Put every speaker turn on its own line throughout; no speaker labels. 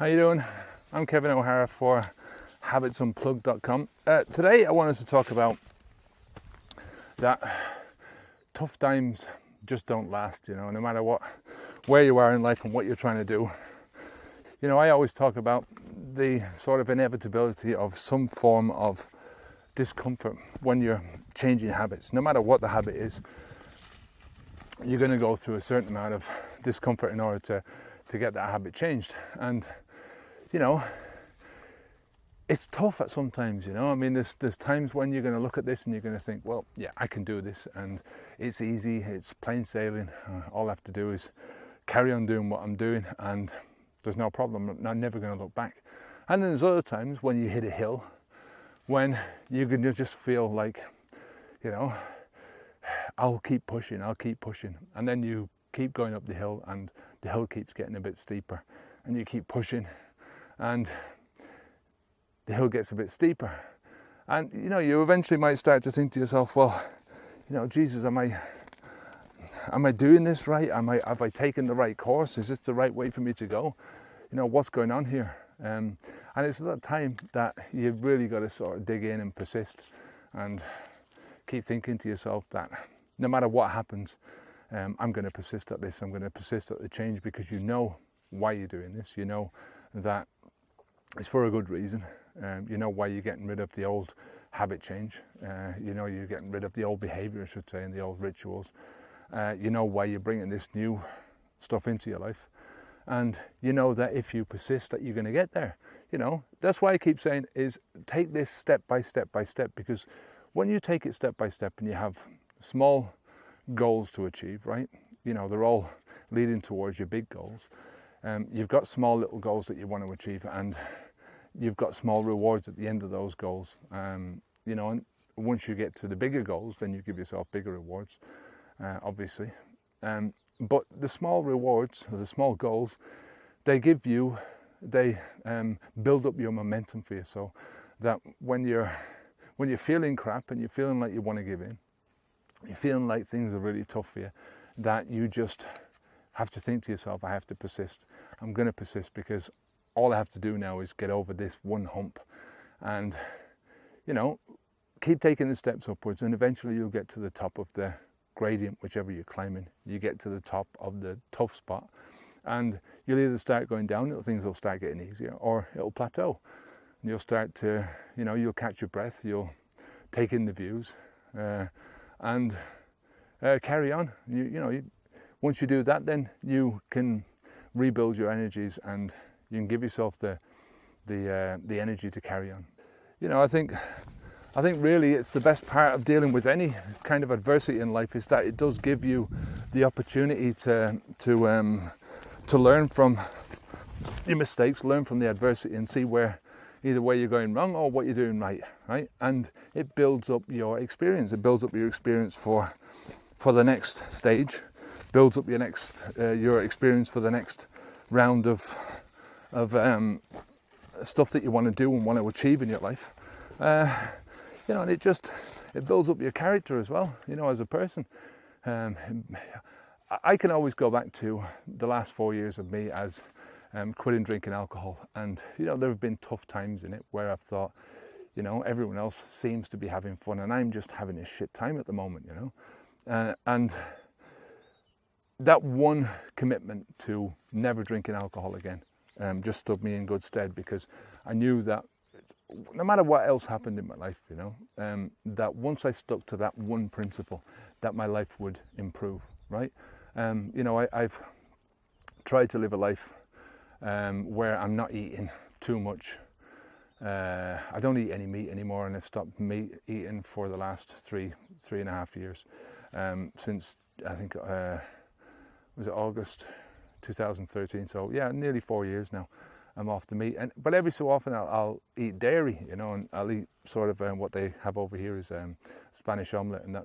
How you doing? I'm Kevin O'Hara for habitsunplugged.com. Today I wanted to talk about that tough times just don't last, no matter where you are in life and what you're trying to do. I always talk about the sort of inevitability of some form of discomfort when you're changing habits. No matter what the habit is, you're going to go through a certain amount of discomfort in order to get that habit changed. And it's tough at sometimes, I mean, there's times when you're going to look at this and you're going to think, well, yeah, I can do this and it's easy, it's plain sailing. All I have to do is carry on doing what I'm doing and there's no problem. I'm never going to look back. And then there's other times when you hit a hill, when you can just feel like, I'll keep pushing. And then you keep going up the hill and the hill keeps getting a bit steeper and you keep pushing and the hill gets a bit steeper. And, you eventually might start to think to yourself, well, Jesus, am I doing this right? Have I taken the right course? Is this the right way for me to go? What's going on here? And it's at that time that you've really got to sort of dig in and persist and keep thinking to yourself that no matter what happens, I'm going to persist at this. I'm going to persist at the change because you know why you're doing this. You know that it's for a good reason. You know why you're getting rid of the old habit change. You're getting rid of the old behavior, I should say, and the old rituals. You know why you're bringing this new stuff into your life. And you know that if you persist that you're going to get there. That's why I keep saying is take this step by step by step, because when you take it step by step and you have small goals to achieve, right? They're all leading towards your big goals. You've got small little goals that you want to achieve and you've got small rewards at the end of those goals. And once you get to the bigger goals, then you give yourself bigger rewards, obviously. But the small rewards, or the small goals, they build up your momentum for you, so that when you're feeling crap and you're feeling like you want to give in, you're feeling like things are really tough for you, that you just have to think to yourself, I have to persist. I'm going to persist because all I have to do now is get over this one hump and, keep taking the steps upwards, and eventually you'll get to the top of the gradient, whichever you're climbing. You get to the top of the tough spot and you'll either start going down, things will start getting easier, or it'll plateau. And you'll start to, you'll catch your breath, you'll take in the views and carry on. Once you do that, then you can rebuild your energies and you can give yourself the energy to carry on. I think really it's the best part of dealing with any kind of adversity in life is that it does give you the opportunity to learn from your mistakes, learn from the adversity and see either where you're going wrong or what you're doing right? And it builds up your experience. It builds up your experience for the next stage, builds up your experience for the next round of stuff that you want to do and want to achieve in your life. And it builds up your character as well, as a person. I can always go back to the last 4 years of me as quitting drinking alcohol, and there have been tough times in it where I've thought, everyone else seems to be having fun and I'm just having a shit time at the moment, and that one commitment to never drinking alcohol again just stood me in good stead, because I knew that no matter what else happened in my life, that once I stuck to that one principle, that my life would improve, right? I've tried to live a life where I'm not eating too much. I don't eat any meat anymore, and I've stopped meat eating for the last three and a half years, since I think was it August 2013. So yeah, nearly 4 years now. I'm off the meat, but every so often I'll eat dairy, and I'll eat sort of what they have over here is Spanish omelette, and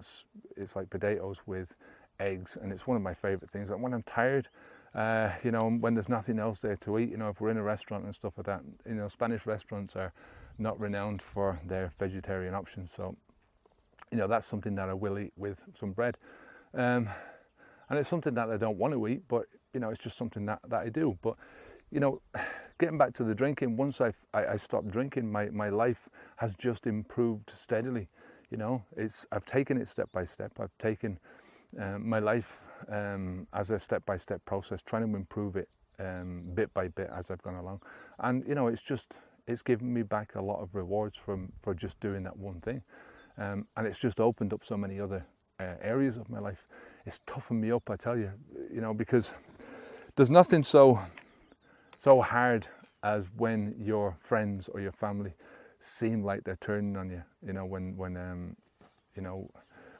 it's like potatoes with eggs, and it's one of my favourite things. And when I'm tired, when there's nothing else there to eat, if we're in a restaurant and stuff like that, Spanish restaurants are not renowned for their vegetarian options, so that's something that I will eat with some bread, and it's something that I don't want to eat, but it's just something that I do. But you know, getting back to the drinking, once I stopped drinking, my life has just improved steadily. You know, I've taken it step by step. I've taken my life as a step-by-step process, trying to improve it bit by bit as I've gone along. And you know, it's given me back a lot of rewards for just doing that one thing. And it's just opened up so many other areas of my life. It's toughened me up, I tell you, you know, because there's nothing so hard as when your friends or your family seem like they're turning on you. You know,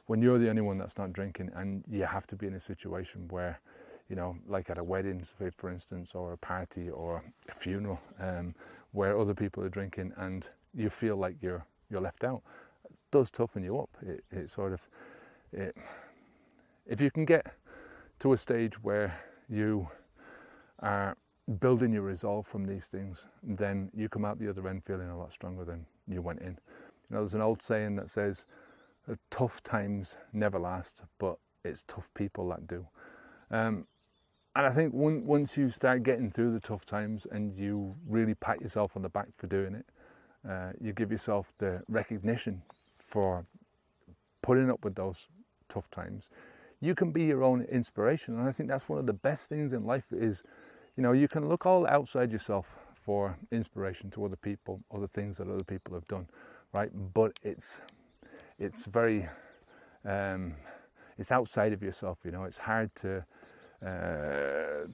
when you're the only one that's not drinking, and you have to be in a situation where, you know, like at a wedding, for instance, or a party or a funeral, where other people are drinking, and you feel like you're left out. It does toughen you up. If you can get to a stage where you are building your resolve from these things, then you come out the other end feeling a lot stronger than you went in. You know, there's an old saying that says, tough times never last, but it's tough people that do. And I think once you start getting through the tough times and you really pat yourself on the back for doing it, you give yourself the recognition for putting up with those tough times, you can be your own inspiration. And I think that's one of the best things in life is, you know, you can look all outside yourself for inspiration to other people, other things that other people have done, right? But it's very, it's outside of yourself, you know. It's hard to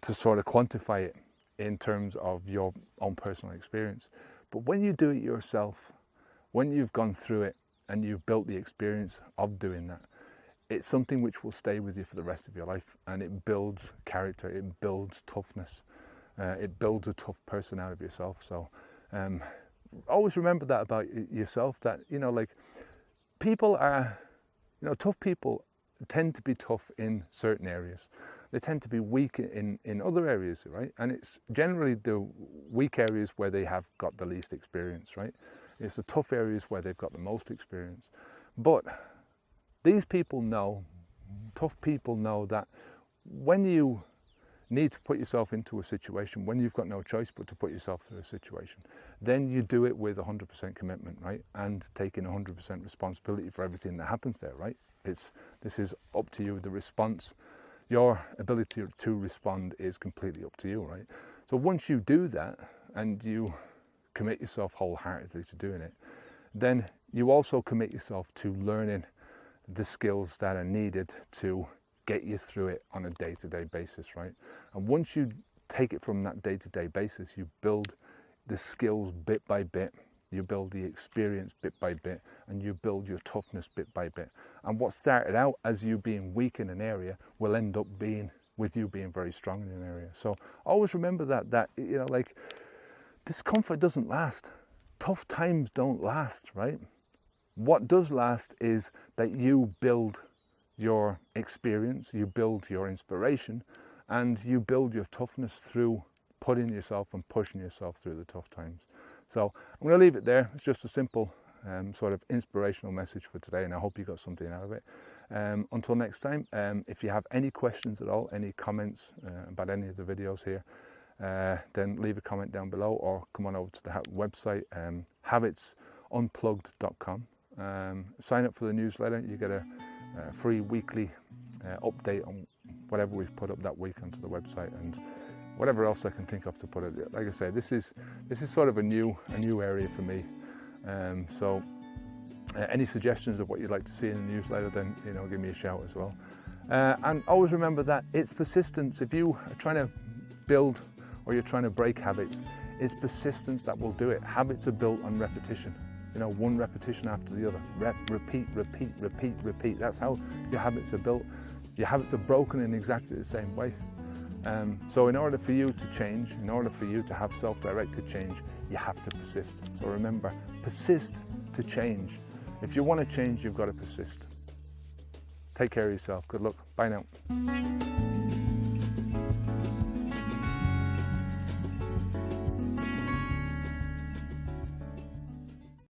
sort of quantify it in terms of your own personal experience. But when you do it yourself, when you've gone through it and you've built the experience of doing that, it's something which will stay with you for the rest of your life, and it builds character, it builds toughness, it builds a tough person out of yourself. So always remember that about yourself, that, you know, like, people are, you know, tough people tend to be tough in certain areas. They tend to be weak in other areas, right? And it's generally the weak areas where they have got the least experience, right? It's the tough areas where they've got the most experience. But these people know, tough people know, that when you need to put yourself into a situation, when you've got no choice but to put yourself through a situation, then you do it with 100% commitment, right? And taking 100% responsibility for everything that happens there, right? This is up to you. The response, your ability to respond is completely up to you, right? So once you do that and you commit yourself wholeheartedly to doing it, then you also commit yourself to learning the skills that are needed to get you through it on a day-to-day basis, right? And once you take it from that day-to-day basis, you build the skills bit by bit, you build the experience bit by bit, and you build your toughness bit by bit. And what started out as you being weak in an area will end up being with you being very strong in an area. So always remember that, you know, like, discomfort doesn't last. Tough times don't last, right? What does last is that you build your experience, you build your inspiration, and you build your toughness through putting yourself and pushing yourself through the tough times. So I'm going to leave it there. It's just a simple sort of inspirational message for today, and I hope you got something out of it. Until next time, if you have any questions at all, any comments about any of the videos here, then leave a comment down below, or come on over to the website, habitsunplugged.com. Sign up for the newsletter. You get a free weekly update on whatever we've put up that week onto the website, and whatever else I can think of to put it. Like I say, this is sort of a new area for me. So any suggestions of what you'd like to see in the newsletter, then, you know, give me a shout as well. And always remember that it's persistence. If you are trying to build or you're trying to break habits, it's persistence that will do it. Habits are built on repetition. You know, one repetition after the other. Repeat, repeat, repeat, repeat. That's how your habits are built. Your habits are broken in exactly the same way. So in order for you to change, in order for you to have self-directed change, you have to persist. So remember, persist to change. If you want to change, you've got to persist. Take care of yourself. Good luck. Bye now.